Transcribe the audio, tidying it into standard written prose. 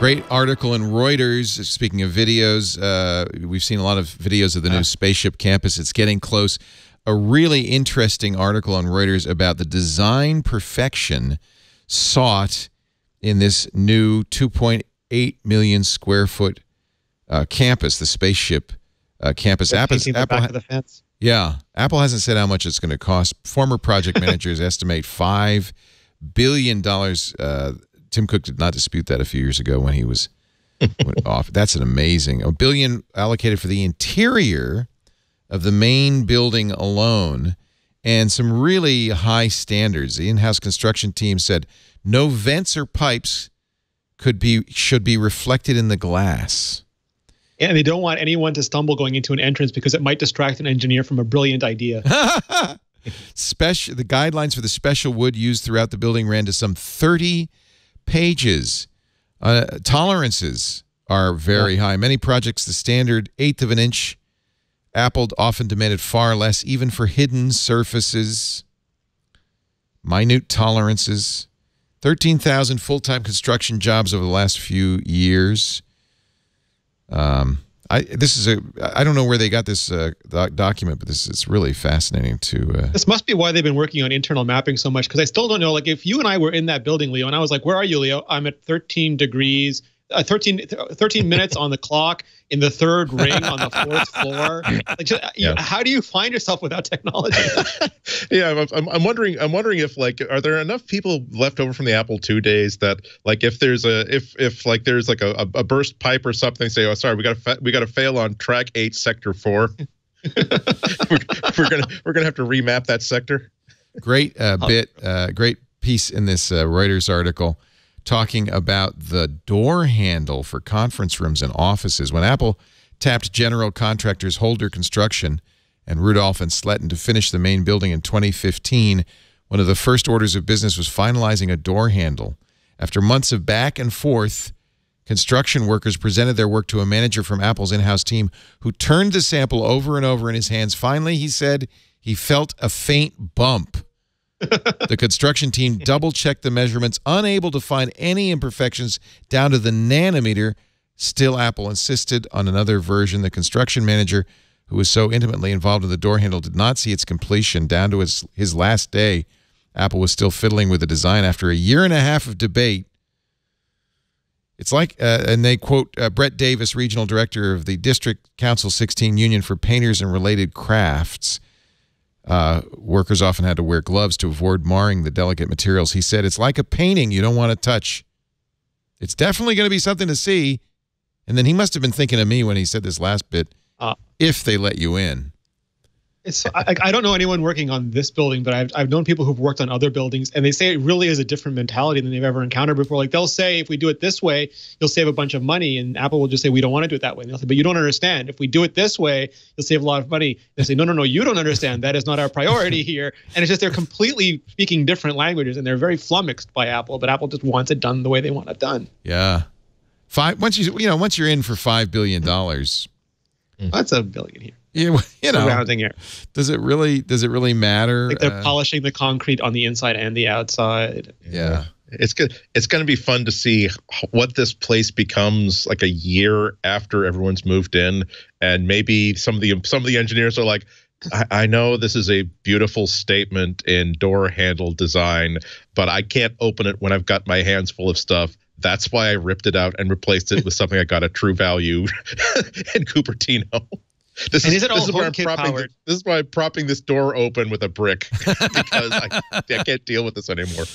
Great article in Reuters. Speaking of videos, we've seen a lot of videos of the new Spaceship campus. It's getting close. A really interesting article on Reuters about the design perfection sought in this new 2.8 million square foot campus, the Spaceship campus. Apple, the back of the fence. Yeah, Apple hasn't said how much it's going to cost. Former project managers estimate $5 billion. Tim Cook did not dispute that a few years ago when he was went off. That's an amazing $1 billion allocated for the interior of the main building alone, and some really high standards. The in-house construction team said no vents or pipes should be reflected in the glass. And they don't want anyone to stumble going into an entrance because it might distract an engineer from a brilliant idea. The guidelines for the special wood used throughout the building ran to some 30 pages. Tolerances are very high. Many projects, the standard 1/8 of an inch. Apple often demanded far less, even for hidden surfaces. Minute tolerances. 13,000 full-time construction jobs over the last few years. I don't know where they got this document, but it's really fascinating to. This must be why they've been working on internal mapping so much, because I still don't know. Like, if you and I were in that building, Leo, and I was like, "Where are you, Leo?" I'm at 13 degrees, 13 minutes on the clock in the third ring on the 4th floor. Like, how do you find yourself without technology? Yeah, I'm wondering if, like, are there enough people left over from the Apple II days that, like, if there's a burst pipe or something, say, oh, sorry, we got to fail on track 8, sector 4. we're gonna have to remap that sector. Great great piece in this Reuters article talking about the door handle for conference rooms and offices. When Apple tapped general contractors Holder Construction and Rudolph and Sletton to finish the main building in 2015, one of the first orders of business was finalizing a door handle. After months of back and forth, construction workers presented their work to a manager from Apple's in-house team who turned the sample over and over in his hands. Finally, he said he felt a faint bump. The construction team double-checked the measurements, unable to find any imperfections down to the nanometer. Still, Apple insisted on another version. The construction manager, who was so intimately involved in the door handle, did not see its completion down to his last day. Apple was still fiddling with the design after a year and a half of debate. It's like, and they quote Brett Davis, regional director of the District Council 16 Union for Painters and Related Crafts. Workers often had to wear gloves to avoid marring the delicate materials. He said, it's like a painting you don't want to touch. It's definitely going to be something to see. And then he must have been thinking of me when he said this last bit, if they let you in. I don't know anyone working on this building, but I've known people who've worked on other buildings, and they say it really is a different mentality than they've ever encountered before. Like, they'll say, if we do it this way, you'll save a bunch of money, and Apple will just say, we don't want to do it that way. And they'll say, but you don't understand. If we do it this way, you'll save a lot of money. They say, no, you don't understand. That is not our priority here. And it's just they're completely speaking different languages, and they're very flummoxed by Apple, but Apple just wants it done the way they want it done. Yeah. Once you're in for $5 billion. That's $1 billion here. Yeah, rounding here. Does it really matter? Like, they're polishing the concrete on the inside and the outside. Yeah. It's good. It's going to be fun to see what this place becomes like a year after everyone's moved in, and maybe some of the engineers are like, I know this is a beautiful statement in door handle design, but I can't open it when I've got my hands full of stuff. That's why I ripped it out and replaced it with something I got at True Value in Cupertino. This is why I'm propping this door open with a brick, because I can't deal with this anymore.